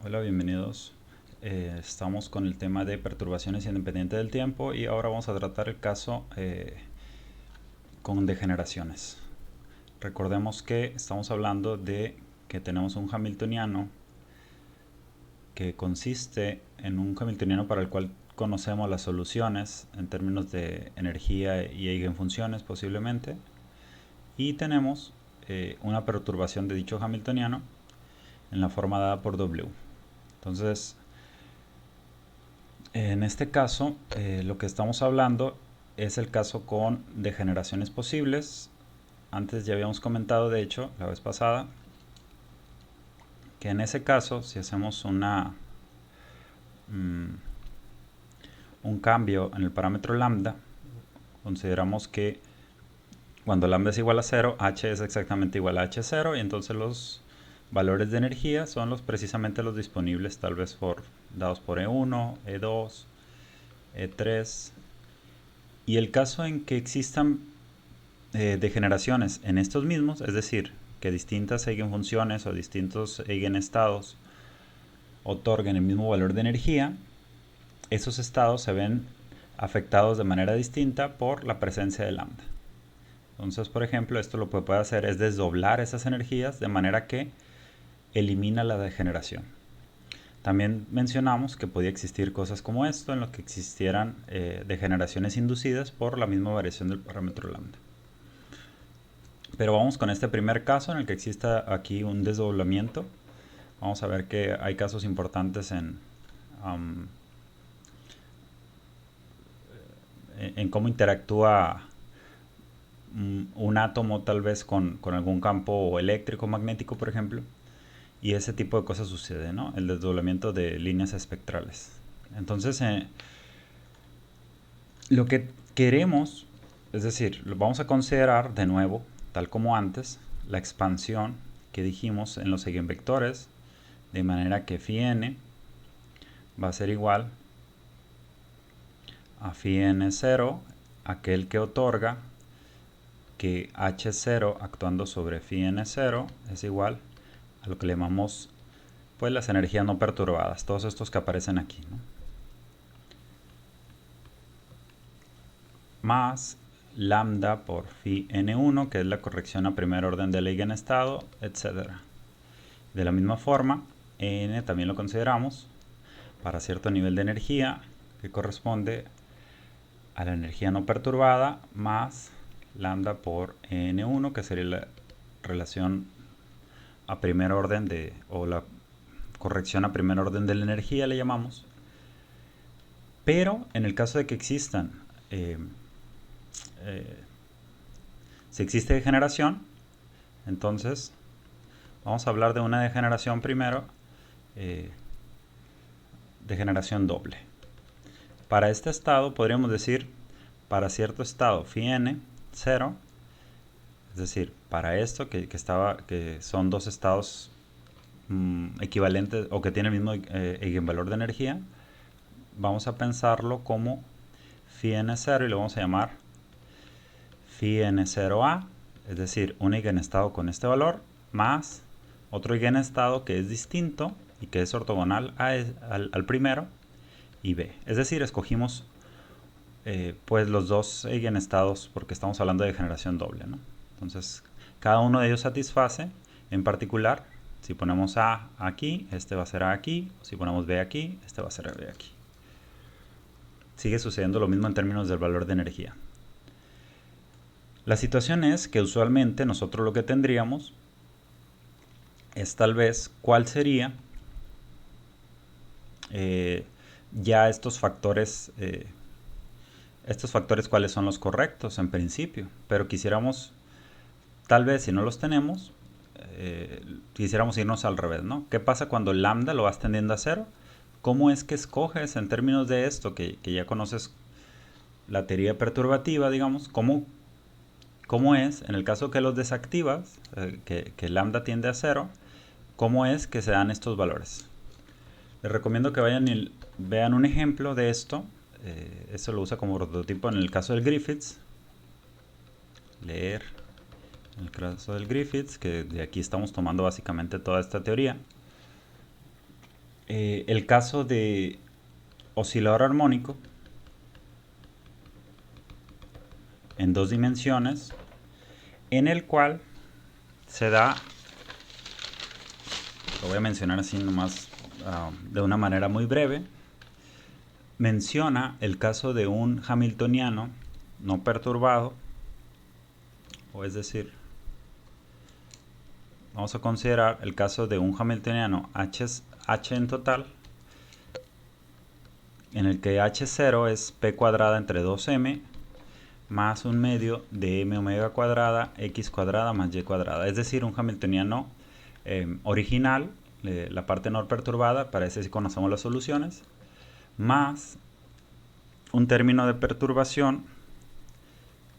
Hola, bienvenidos. Estamos con el tema de perturbaciones independientes del tiempo y ahora vamos a tratar el caso con degeneraciones. Recordemos que estamos hablando de que tenemos un hamiltoniano que consiste en un hamiltoniano para el cual conocemos las soluciones en términos de energía y eigenfunciones posiblemente, y tenemos una perturbación de dicho hamiltoniano en la forma dada por W. Entonces, en este caso, lo que estamos hablando es el caso con degeneraciones posibles. Antes ya habíamos comentado, de hecho, la vez pasada, que en ese caso, si hacemos un cambio en el parámetro lambda, consideramos que cuando lambda es igual a 0, h es exactamente igual a h0, y entonces los valores de energía son precisamente los disponibles, tal vez dados por E1, E2, E3. Y el caso en que existan degeneraciones en estos mismos, es decir, que distintas eigenfunciones o distintos eigenestados otorguen el mismo valor de energía, esos estados se ven afectados de manera distinta por la presencia de lambda. Entonces, por ejemplo, esto lo que puede hacer es desdoblar esas energías de manera que elimina la degeneración. También mencionamos que podía existir cosas como esto, en lo que existieran degeneraciones inducidas por la misma variación del parámetro lambda. Pero vamos con este primer caso en el que exista aquí un desdoblamiento. Vamos a ver que hay casos importantes en cómo interactúa un átomo tal vez con algún campo eléctrico magnético, por ejemplo. Y ese tipo de cosas sucede, ¿no? El desdoblamiento de líneas espectrales. Entonces, lo que queremos, es decir, lo vamos a considerar de nuevo, tal como antes, la expansión que dijimos en los eigenvectores, de manera que phi n va a ser igual a phi n0, aquel que otorga que h0 actuando sobre phi n0 es igual a lo que le llamamos pues las energías no perturbadas, todos estos que aparecen aquí, ¿no? Más lambda por phi n1, que es la corrección a primer orden del eigenestado, etc. De la misma forma, n también lo consideramos para cierto nivel de energía que corresponde a la energía no perturbada más lambda por n1, que sería la relación a primer orden o la corrección a primer orden de la energía, le llamamos. Pero en el caso de que existan si existe degeneración, entonces vamos a hablar de una degeneración primero, degeneración doble. Para este estado podríamos decir, para cierto estado phi n 0, es decir, para esto que son dos estados equivalentes o que tienen el mismo eigenvalor de energía, vamos a pensarlo como phi n0 y lo vamos a llamar phi n0a, es decir, un eigenestado con este valor más otro eigenestado que es distinto y que es ortogonal al primero y b. Es decir, escogimos pues los dos eigenestados porque estamos hablando de generación doble, ¿no? Entonces, cada uno de ellos satisface, en particular, si ponemos A aquí, este va a ser A aquí, si ponemos B aquí, este va a ser B aquí. Sigue sucediendo lo mismo en términos del valor de energía. La situación es que usualmente nosotros lo que tendríamos es tal vez cuál sería ya estos factores cuáles son los correctos en principio, pero quisiéramos, tal vez si no los tenemos, quisiéramos irnos al revés, ¿no? ¿Qué pasa cuando lambda lo vas tendiendo a cero? ¿Cómo es que escoges en términos de esto, que ya conoces la teoría perturbativa, digamos, cómo es, en el caso que los desactivas, que lambda tiende a cero, cómo es que se dan estos valores? Les recomiendo que vayan y vean un ejemplo de esto. Eso lo usa como prototipo en el caso del Griffiths. Leer en el caso del Griffiths, que de aquí estamos tomando básicamente toda esta teoría. el caso de oscilador armónico en dos dimensiones, en el cual se da, lo voy a mencionar así nomás de una manera muy breve, menciona el caso de un hamiltoniano no perturbado, o es decir, vamos a considerar el caso de un hamiltoniano H en total, en el que H0 es P cuadrada entre 2m más un medio de m omega cuadrada x cuadrada más y cuadrada. Es decir, un hamiltoniano original, la parte no perturbada, para ese sí conocemos las soluciones, más un término de perturbación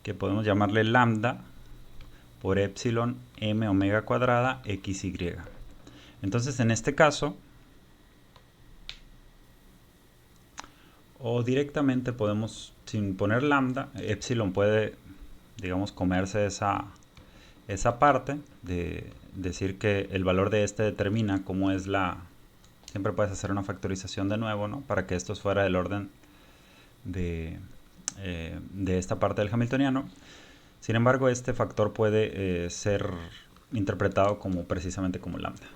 que podemos llamarle lambda por epsilon m omega cuadrada xy. Entonces, en este caso, o directamente podemos, sin poner lambda, epsilon puede, digamos, comerse esa parte de decir que el valor de este determina cómo es siempre puedes hacer una factorización de nuevo, ¿no? Para que esto fuera del orden de esta parte del hamiltoniano. Sin embargo, este factor puede ser interpretado precisamente como lambda.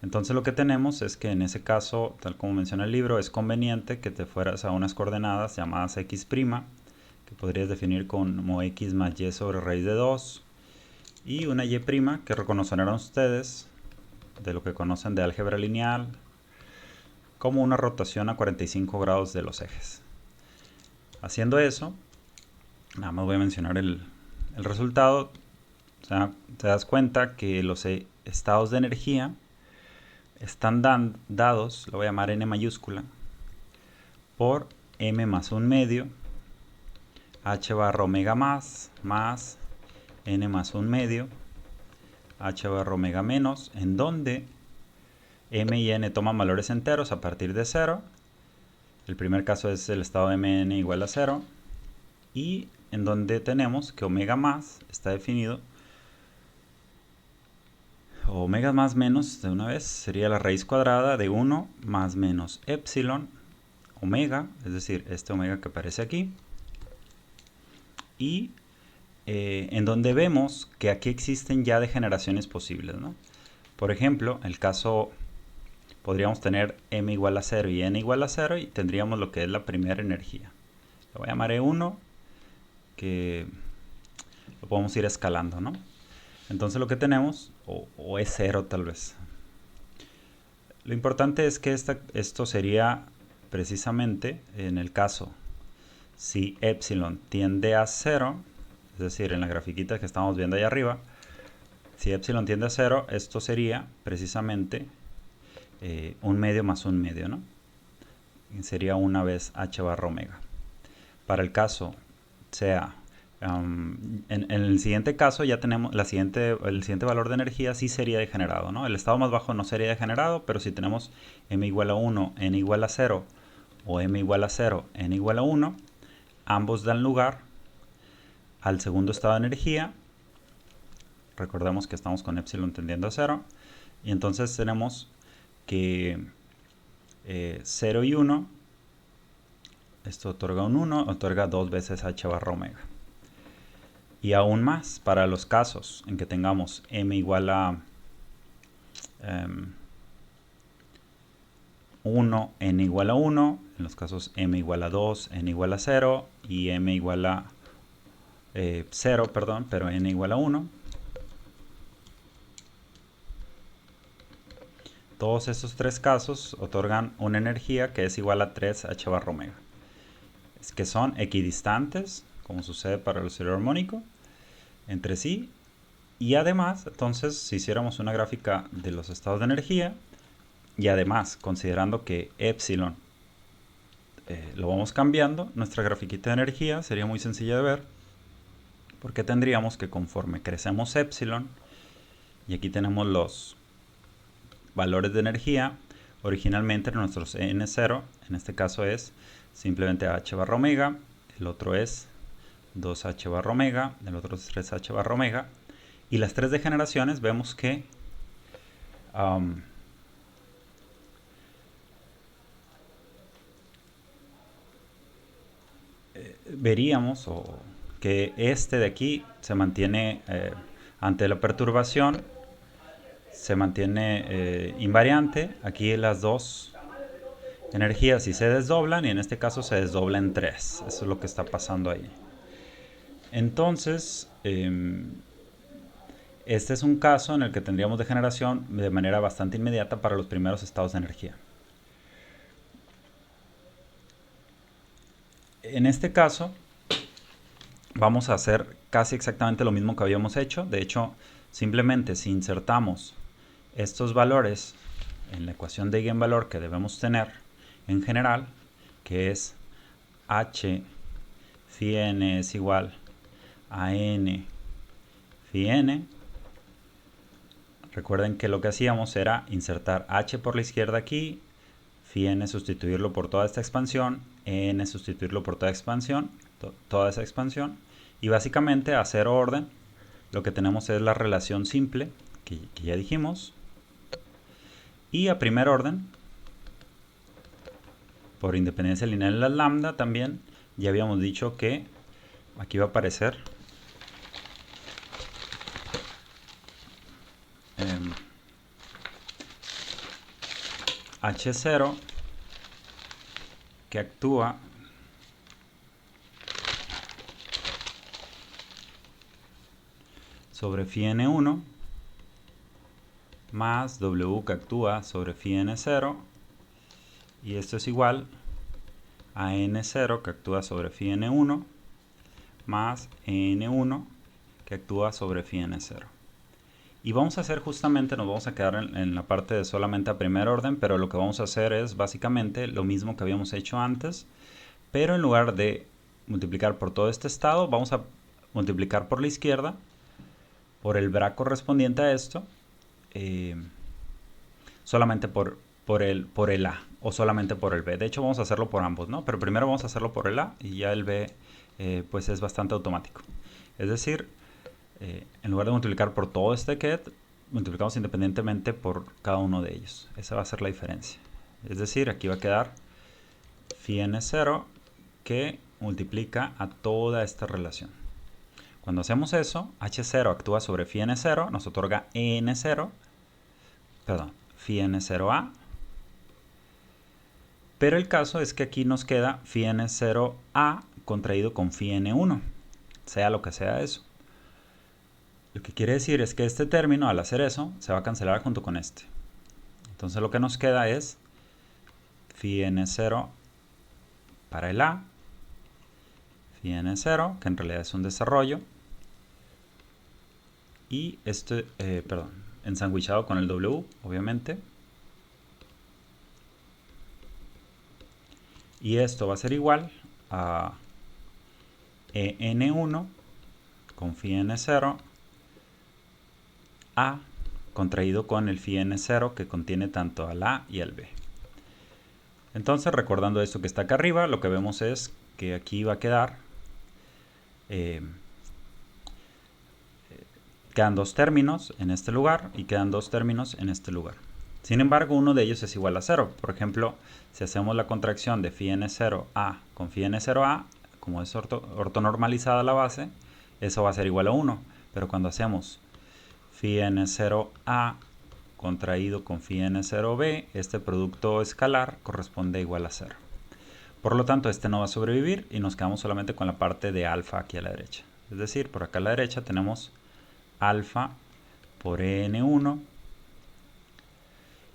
Entonces lo que tenemos es que en ese caso, tal como menciona el libro, es conveniente que te fueras a unas coordenadas llamadas x', que podrías definir como x más y sobre raíz de 2, y una y' que reconocerán ustedes de lo que conocen de álgebra lineal como una rotación a 45 grados de los ejes. Haciendo eso, nada más voy a mencionar el resultado. O sea, te das cuenta que los estados de energía están dados, lo voy a llamar n mayúscula, por m más un medio, h barra omega más n más un medio, h barra omega menos, en donde m y n toman valores enteros a partir de 0. El primer caso es el estado de mn igual a 0, y en donde tenemos que omega más está definido, omega más menos, de una vez, sería la raíz cuadrada de 1 más menos epsilon omega, es decir, este omega que aparece aquí, y en donde vemos que aquí existen ya degeneraciones posibles, ¿no? Por ejemplo, el caso, podríamos tener m igual a 0 y n igual a 0, y tendríamos lo que es la primera energía. Lo voy a llamar E1, que lo podemos ir escalando, ¿no? Entonces lo que tenemos, o es 0 tal vez. Lo importante es que esto sería precisamente en el caso si epsilon tiende a 0, es decir, en la grafiquita que estamos viendo ahí arriba, si epsilon tiende a 0, esto sería precisamente un medio más un medio, ¿no? Sería una vez h barra omega. Para el caso sea en el siguiente caso ya tenemos el siguiente valor de energía sí sería degenerado, ¿no? El estado más bajo no sería degenerado, pero si tenemos m igual a 1, n igual a 0, o m igual a 0, n igual a 1, ambos dan lugar al segundo estado de energía. Recordemos que estamos con epsilon tendiendo a 0, y entonces tenemos que 0 y 1, esto otorga un 1, otorga 2 veces h barra omega. Y aún más, para los casos en que tengamos m igual a 1, n igual a 1, en los casos m igual a 2, n igual a 0, y m igual a 0, perdón, pero n igual a 1. Todos estos tres casos otorgan una energía que es igual a 3 h barra omega. Es que son equidistantes, como sucede para el oscilador armónico, entre sí, y además, entonces, si hiciéramos una gráfica de los estados de energía, y además, considerando que epsilon lo vamos cambiando, nuestra grafiquita de energía sería muy sencilla de ver, porque tendríamos que conforme crecemos epsilon, y aquí tenemos los valores de energía, originalmente nuestros n0, en este caso es simplemente h barra omega, el otro es 2h barra omega, el otro es 3h barra omega, y las tres degeneraciones vemos que veríamos que este de aquí se mantiene ante la perturbación, se mantiene invariante. Aquí las dos energías sí se desdoblan y en este caso se desdobla en 3. Eso es lo que está pasando ahí. Entonces, este es un caso en el que tendríamos degeneración de manera bastante inmediata para los primeros estados de energía. En este caso, vamos a hacer casi exactamente lo mismo que habíamos hecho. De hecho, simplemente si insertamos estos valores en la ecuación de eigenvalor que debemos tener en general, que es h phi n es igual a n phi n. Recuerden que lo que hacíamos era insertar h por la izquierda aquí, phi n sustituirlo por toda esta expansión, n sustituirlo por toda expansión, toda esa expansión, y básicamente a cero orden lo que tenemos es la relación simple que ya dijimos, y a primer orden, por independencia lineal de la lambda también, ya habíamos dicho que aquí va a aparecer H0 que actúa sobre phi n1 más W que actúa sobre phi n0, y esto es igual a n0 que actúa sobre phi n1 más n1 que actúa sobre phi n0. Y vamos a hacer justamente, nos vamos a quedar en la parte de solamente a primer orden, pero lo que vamos a hacer es básicamente lo mismo que habíamos hecho antes, pero en lugar de multiplicar por todo este estado, vamos a multiplicar por la izquierda, por el bra correspondiente a esto, solamente por el A o solamente por el B. De hecho vamos a hacerlo por ambos, ¿no? Pero primero vamos a hacerlo por el A y ya el B pues es bastante automático. Es decir, en lugar de multiplicar por todo este ket, multiplicamos independientemente por cada uno de ellos. Esa va a ser la diferencia. Es decir, aquí va a quedar phi n0 que multiplica a toda esta relación. Cuando hacemos eso, h0 actúa sobre phi n0, nos otorga n0, perdón, phi n0a. Pero el caso es que aquí nos queda phi n0a contraído con phi n1, sea lo que sea eso. Lo que quiere decir es que este término, al hacer eso, se va a cancelar junto con este. Entonces lo que nos queda es phi n0 para el A, phi n0, que en realidad es un desarrollo, y esto, ensanguichado con el W, obviamente. Y esto va a ser igual a en1 con phi n0 a contraído con el phi n0 que contiene tanto al A y al B. Entonces, recordando esto que está acá arriba, lo que vemos es que aquí va a quedar, quedan dos términos en este lugar y quedan dos términos en este lugar. Sin embargo, uno de ellos es igual a 0. Por ejemplo, si hacemos la contracción de phi n0a con phi n0a, como es ortonormalizada la base, eso va a ser igual a 1. Pero cuando hacemos phi n0a contraído con phi n0b, este producto escalar corresponde igual a 0. Por lo tanto, este no va a sobrevivir y nos quedamos solamente con la parte de alfa aquí a la derecha. Es decir, por acá a la derecha tenemos alfa por n1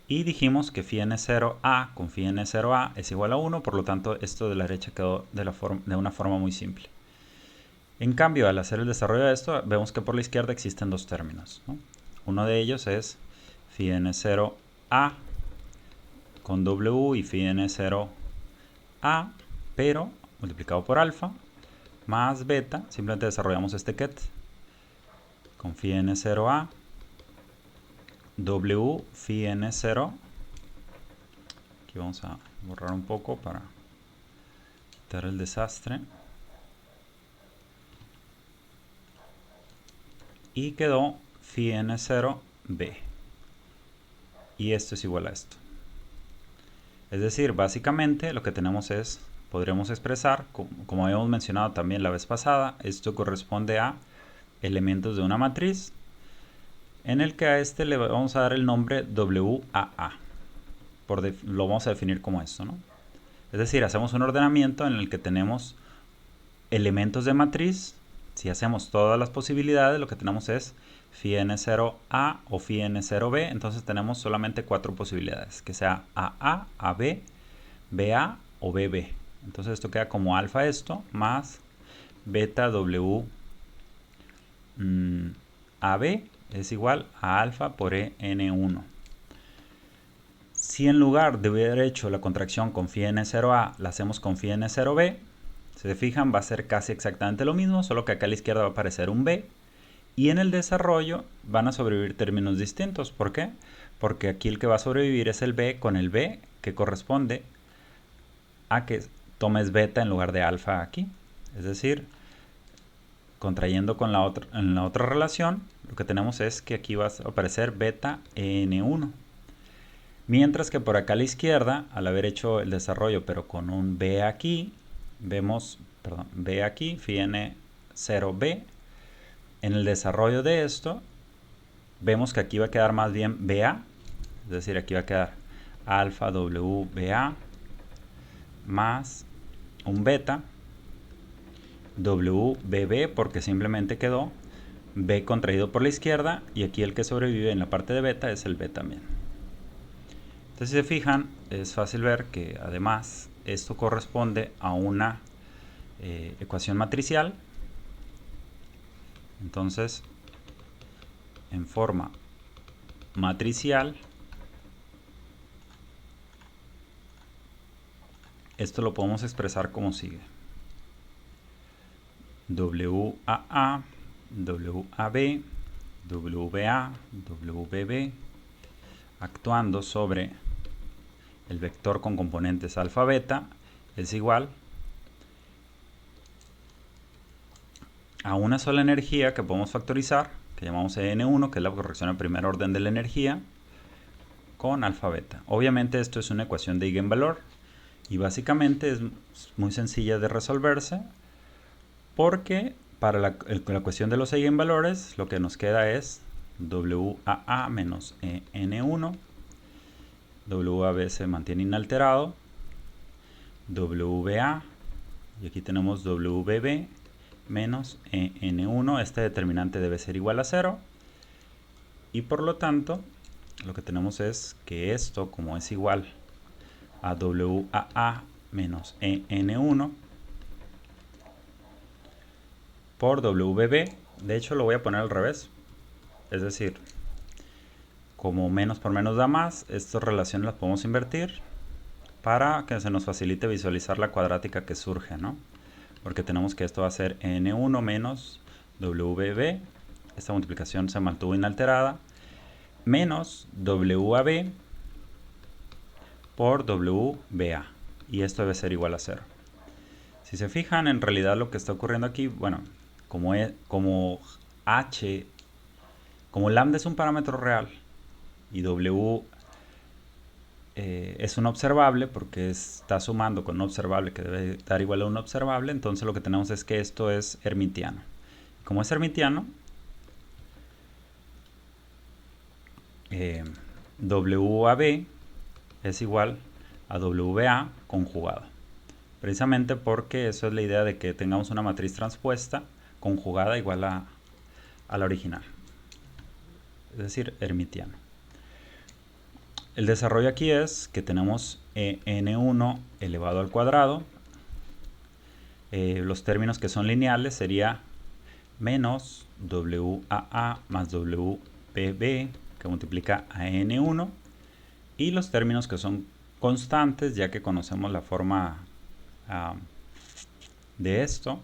y dijimos que phi n0a con phi n0a es igual a 1, por lo tanto esto de la derecha quedó de una forma muy simple. En cambio, al hacer el desarrollo de esto, vemos que por la izquierda existen dos términos, ¿no? Uno de ellos es phi n0a con W y phi n0a, pero multiplicado por alfa, más beta, simplemente desarrollamos este ket con phi n0a, W phi n0, aquí vamos a borrar un poco para quitar el desastre, y quedó phi n0b, y esto es igual a esto. Es decir, básicamente lo que tenemos es podremos expresar, como habíamos mencionado también la vez pasada, esto corresponde a elementos de una matriz, en el que a este le vamos a dar el nombre WAA. Lo vamos a definir como esto, ¿no? Es decir, hacemos un ordenamiento en el que tenemos elementos de matriz. Si hacemos todas las posibilidades, lo que tenemos es phi n0a o phi n0b. Entonces tenemos solamente 4 posibilidades, que sea AA, AB, BA o BB. Entonces esto queda como alfa esto más beta W AB es igual a alfa por EN1. Si en lugar de haber hecho la contracción con phi n0a la hacemos con phi n0b, si se fijan va a ser casi exactamente lo mismo, solo que acá a la izquierda va a aparecer un b. Y en el desarrollo van a sobrevivir términos distintos. ¿Por qué? Porque aquí el que va a sobrevivir es el b con el b, que corresponde a que tomes beta en lugar de alfa aquí. Es decir, contrayendo con en la otra relación, lo que tenemos es que aquí va a aparecer beta n1. Mientras que por acá a la izquierda, al haber hecho el desarrollo pero con un b aquí, vemos, b aquí, phi n0b. En el desarrollo de esto, vemos que aquí va a quedar más bien BA, es decir, aquí va a quedar alfa WBA más un beta WBB, porque simplemente quedó B contraído por la izquierda, y aquí el que sobrevive en la parte de beta es el B también. Entonces, si se fijan, es fácil ver que además esto corresponde a una ecuación matricial. Entonces, en forma matricial, esto lo podemos expresar como sigue: WAA, WAB, WBA, WBB, actuando sobre el vector con componentes alfa beta, es igual a una sola energía que podemos factorizar, que llamamos EN1, que es la corrección al primer orden de la energía, con alfa beta. Obviamente esto es una ecuación de eigenvalor y básicamente es muy sencilla de resolverse, porque para la cuestión de los eigenvalores lo que nos queda es WAA menos EN1, WAB se mantiene inalterado, WBA, y aquí tenemos WBB menos EN1, este determinante debe ser igual a 0, y por lo tanto lo que tenemos es que esto, como es igual a WAA menos EN1 por WBB, de hecho lo voy a poner al revés, es decir, como menos por menos da más, estas relaciones las podemos invertir para que se nos facilite visualizar la cuadrática que surge, ¿no? Porque tenemos que esto va a ser N1 menos WB, esta multiplicación se mantuvo inalterada, menos WAB por WBA, y esto debe ser igual a 0. Si se fijan, en realidad lo que está ocurriendo aquí, bueno, como lambda es un parámetro real y W es un observable, porque está sumando con un observable que debe dar igual a un observable, entonces lo que tenemos es que esto es hermitiano. Como es hermitiano, WAB es igual a WA conjugado. Precisamente porque eso es la idea de que tengamos una matriz transpuesta conjugada igual a la original. Es decir, hermitiano. El desarrollo aquí es que tenemos n1 elevado al cuadrado. Los términos que son lineales sería menos WAA más WBB, que multiplica a n1. Y los términos que son constantes, ya que conocemos la forma de esto.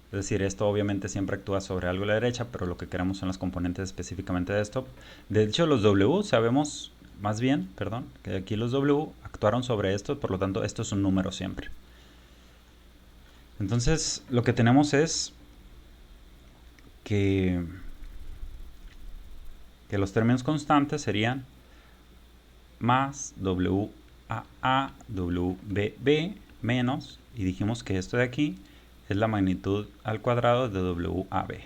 Es decir, esto obviamente siempre actúa sobre algo a la derecha, pero lo que queremos son las componentes específicamente de esto. De hecho, los W sabemos, más bien, perdón, que aquí los W actuaron sobre esto, por lo tanto esto es un número siempre. Entonces, lo que tenemos es que los términos constantes serían más WAA, WBB menos, y dijimos que esto de aquí es la magnitud al cuadrado de WAB.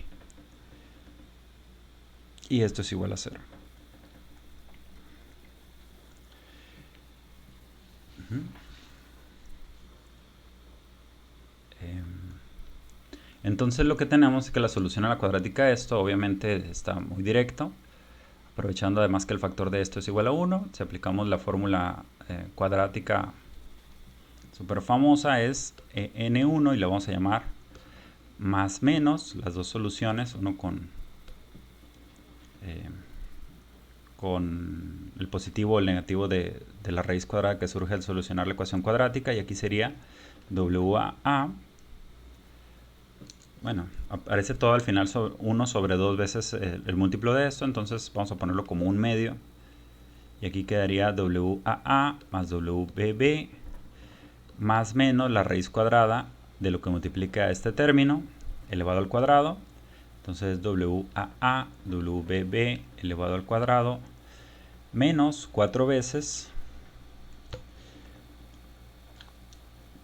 Y esto es igual a 0. Entonces lo que tenemos es que la solución a la cuadrática de esto obviamente está muy directo. Aprovechando además que el factor de esto es igual a 1, si aplicamos la fórmula cuadrática súper famosa es n1 y la vamos a llamar más menos las dos soluciones, uno con el positivo o el negativo de la raíz cuadrada que surge al solucionar la ecuación cuadrática, y aquí sería WA. Bueno, aparece todo al final 1 sobre 2 veces el múltiplo de esto, entonces vamos a ponerlo como un medio. Y aquí quedaría WAA más WBB más menos la raíz cuadrada de lo que multiplica este término elevado al cuadrado. Entonces WAA, WBB elevado al cuadrado menos 4 veces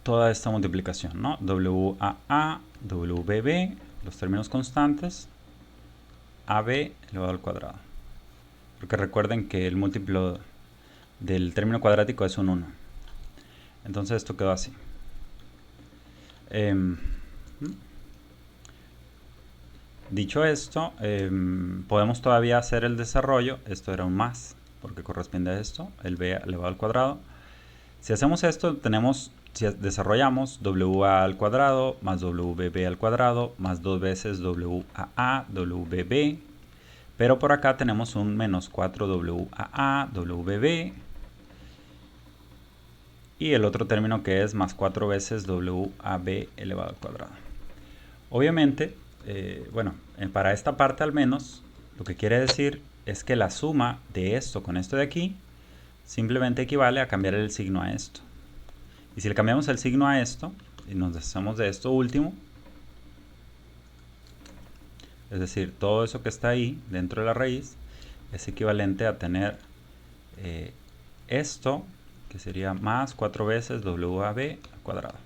toda esta multiplicación, ¿no? WAA, WBB, los términos constantes, AB elevado al cuadrado. Porque recuerden que el múltiplo del término cuadrático es un 1. Entonces esto quedó así. Dicho esto, podemos todavía hacer el desarrollo. Esto era un más, porque corresponde a esto, el b elevado al cuadrado. Si hacemos esto, si desarrollamos WA al cuadrado más WBB al cuadrado más 2 veces WAA, WBB. Pero por acá tenemos un menos 4WAA, WBB. Y el otro término que es más 4 veces WAB elevado al cuadrado. Obviamente, para esta parte al menos, lo que quiere decir es que la suma de esto con esto de aquí simplemente equivale a cambiar el signo a esto. Y si le cambiamos el signo a esto y nos deshacemos de esto último, es decir, todo eso que está ahí dentro de la raíz es equivalente a tener esto, que sería más 4 veces WAB al cuadrado.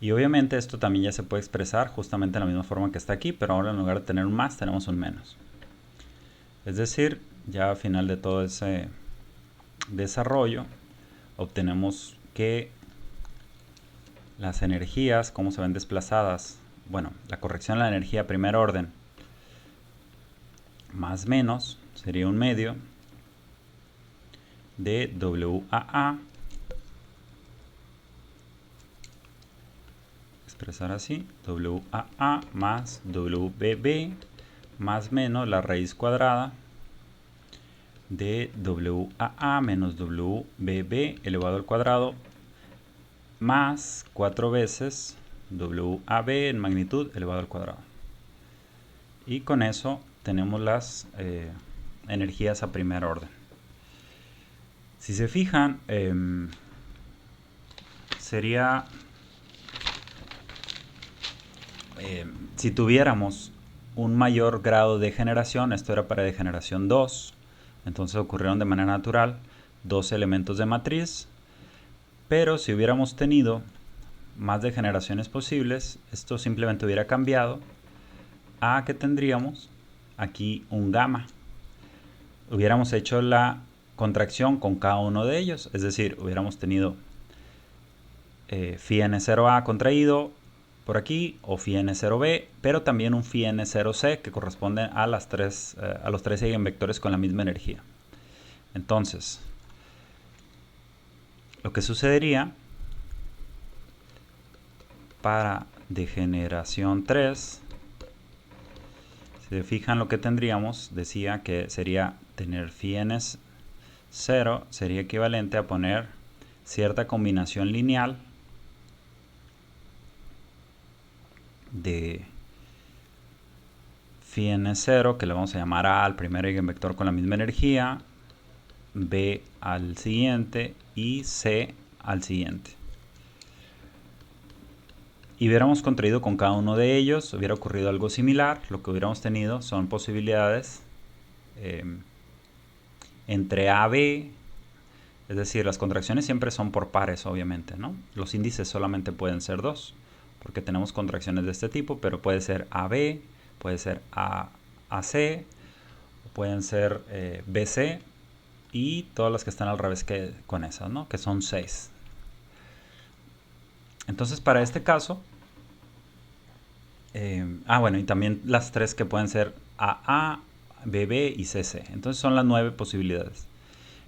Y obviamente esto también ya se puede expresar justamente de la misma forma que está aquí, pero ahora en lugar de tener un más tenemos un menos. Es decir, ya al final de todo ese desarrollo obtenemos que las energías, cómo se ven desplazadas, bueno, la corrección de la energía primer orden más menos sería un medio de WAA, expresar así, WAA más WBB más menos la raíz cuadrada de WAA menos WBB elevado al cuadrado más 4 veces WAB en magnitud elevado al cuadrado. Y con eso tenemos las energías a primer orden. Si se fijan, sería si tuviéramos un mayor grado de generación, esto era para degeneración 2, entonces ocurrieron de manera natural 2 elementos de matriz, pero si hubiéramos tenido más degeneraciones posibles, esto simplemente hubiera cambiado a que tendríamos aquí un gamma. Hubiéramos hecho la contracción con cada uno de ellos, es decir, hubiéramos tenido phi n0a contraído por aquí o phi n0b, pero también un phi n0c que corresponde a los tres eigenvectores con la misma energía. Entonces, lo que sucedería para degeneración 3, si se fijan lo que tendríamos, decía que sería tener phi n0 sería equivalente a poner cierta combinación lineal de phi n0, que le vamos a llamar A al primer eigenvector con la misma energía, B al siguiente y C al siguiente. Y hubiéramos contraído con cada uno de ellos, hubiera ocurrido algo similar. Lo que hubiéramos tenido son posibilidades entre AB Es decir, las contracciones siempre son por pares, obviamente, ¿no? Los índices solamente pueden ser 2, porque tenemos contracciones de este tipo, pero puede ser AB, puede ser AC, pueden ser BC y todas las que están al revés que con esas, ¿no? Que son 6. Entonces, para este caso, bueno, y también las 3 que pueden ser AA, BB y CC. Entonces son las 9 posibilidades.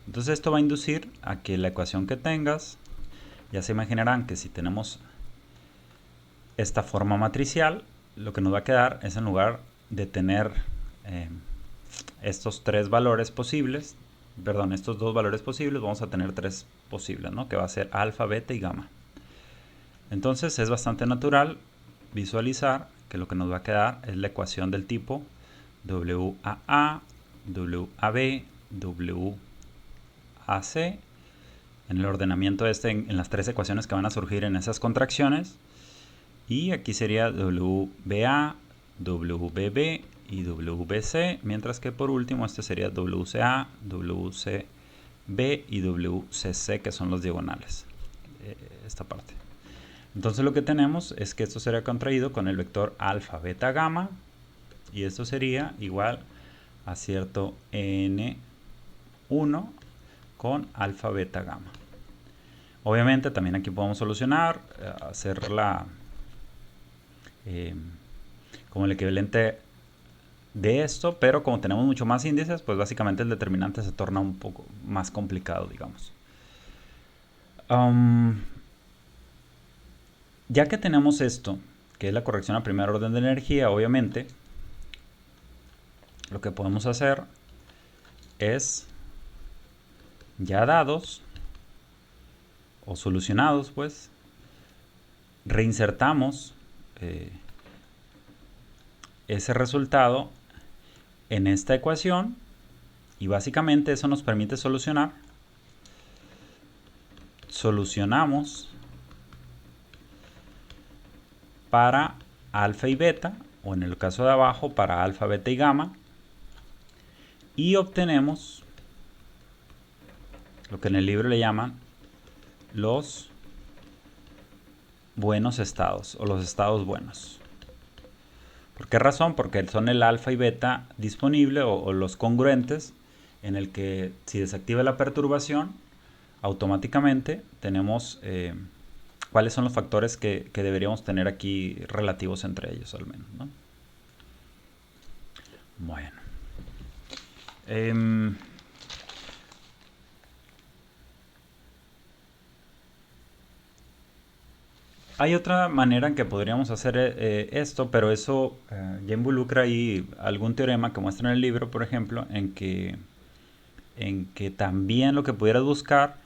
Entonces esto va a inducir a que la ecuación que tengas, ya se imaginarán que si tenemos esta forma matricial, lo que nos va a quedar es, en lugar de tener estos 3 valores posibles, perdón, estos 2 valores posibles, vamos a tener 3 posibles, ¿no? Que va a ser alfa, beta y gamma. Entonces es bastante natural visualizar que lo que nos va a quedar es la ecuación del tipo WAA, WAB, WAC, en el ordenamiento en las 3 ecuaciones que van a surgir en esas contracciones. Y aquí sería WBA, WBB y WBC, mientras que por último este sería WCA, WCB y WCC, que son los diagonales, esta parte. Entonces lo que tenemos es que esto será contraído con el vector alfa, beta, gamma, y esto sería igual a cierto N1 con alfa, beta, gamma. Obviamente también aquí podemos solucionar, hacerla como el equivalente de esto, pero como tenemos mucho más índices, pues básicamente el determinante se torna un poco más complicado, digamos. Ya que tenemos esto, que es la corrección a primer orden de energía, obviamente, lo que podemos hacer es, ya dados o solucionados, pues, reinsertamos ese resultado en esta ecuación y básicamente eso nos permite solucionar. Solucionamos para alfa y beta, o en el caso de abajo para alfa, beta y gamma, y obtenemos lo que en el libro le llaman los buenos estados o los estados buenos. ¿Por qué razón? Porque son el alfa y beta disponible o los congruentes, en el que si desactiva la perturbación, automáticamente tenemos cuáles son los factores que deberíamos tener aquí relativos entre ellos, al menos, ¿no? Bueno. Hay otra manera en que podríamos hacer esto, pero eso ya involucra ahí algún teorema que muestra en el libro, por ejemplo, en que también lo que pudieras buscar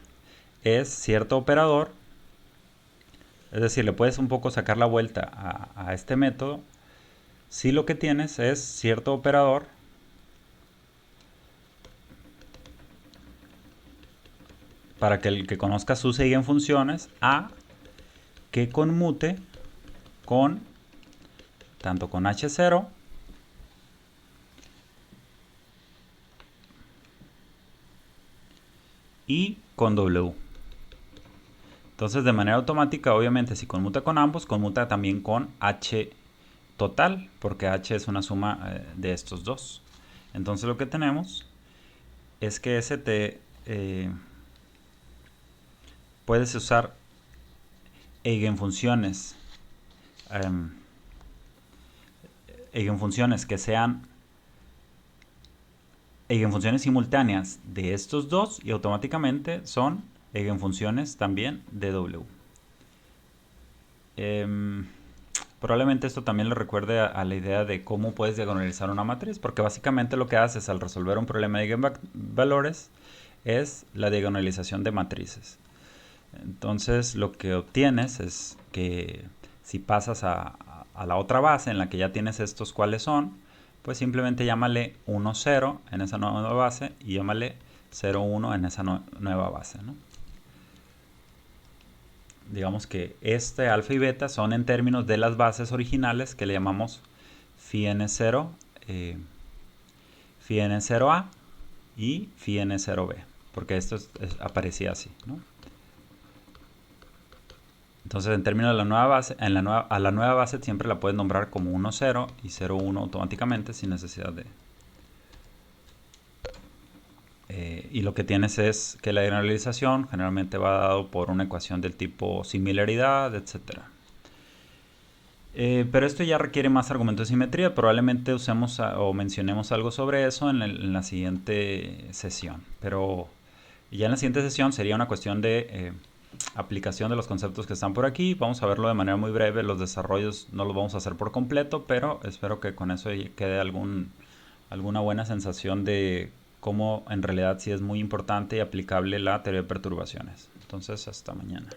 es cierto operador. Es decir, le puedes un poco sacar la vuelta a este método si lo que tienes es cierto operador para que el que conozca sus eigenfunciones A que conmute con tanto con H0 y con W. Entonces, de manera automática, obviamente, si conmuta con ambos, conmuta también con H total, porque H es una suma de estos dos. Entonces, lo que tenemos es que puedes usar eigenfunciones que sean eigenfunciones simultáneas de estos dos y automáticamente son eigenfunciones también de W. Probablemente esto también le recuerde a la idea de cómo puedes diagonalizar una matriz, porque básicamente lo que haces al resolver un problema de eigenvalores es la diagonalización de matrices. Entonces lo que obtienes es que si pasas a la otra base en la que ya tienes estos cuáles son, pues simplemente llámale 1, 0 en esa nueva base y llámale 0, 1 en esa nueva base, ¿no? Digamos que este alfa y beta son en términos de las bases originales que le llamamos phi n0, phi n0a y phi n0b. porque esto aparecía así, ¿no? Entonces, en términos de la nueva base, a la nueva base siempre la puedes nombrar como 1, 0 y 0, 1 automáticamente sin necesidad de... y lo que tienes es que la generalización generalmente va dado por una ecuación del tipo similaridad, etc. Pero esto ya requiere más argumento de simetría. Probablemente usemos o mencionemos algo sobre eso en la siguiente sesión. Pero ya en la siguiente sesión sería una cuestión de aplicación de los conceptos que están por aquí. Vamos a verlo de manera muy breve. Los desarrollos no los vamos a hacer por completo, pero espero que con eso quede alguna buena sensación de cómo en realidad sí es muy importante y aplicable la teoría de perturbaciones. Entonces, hasta mañana.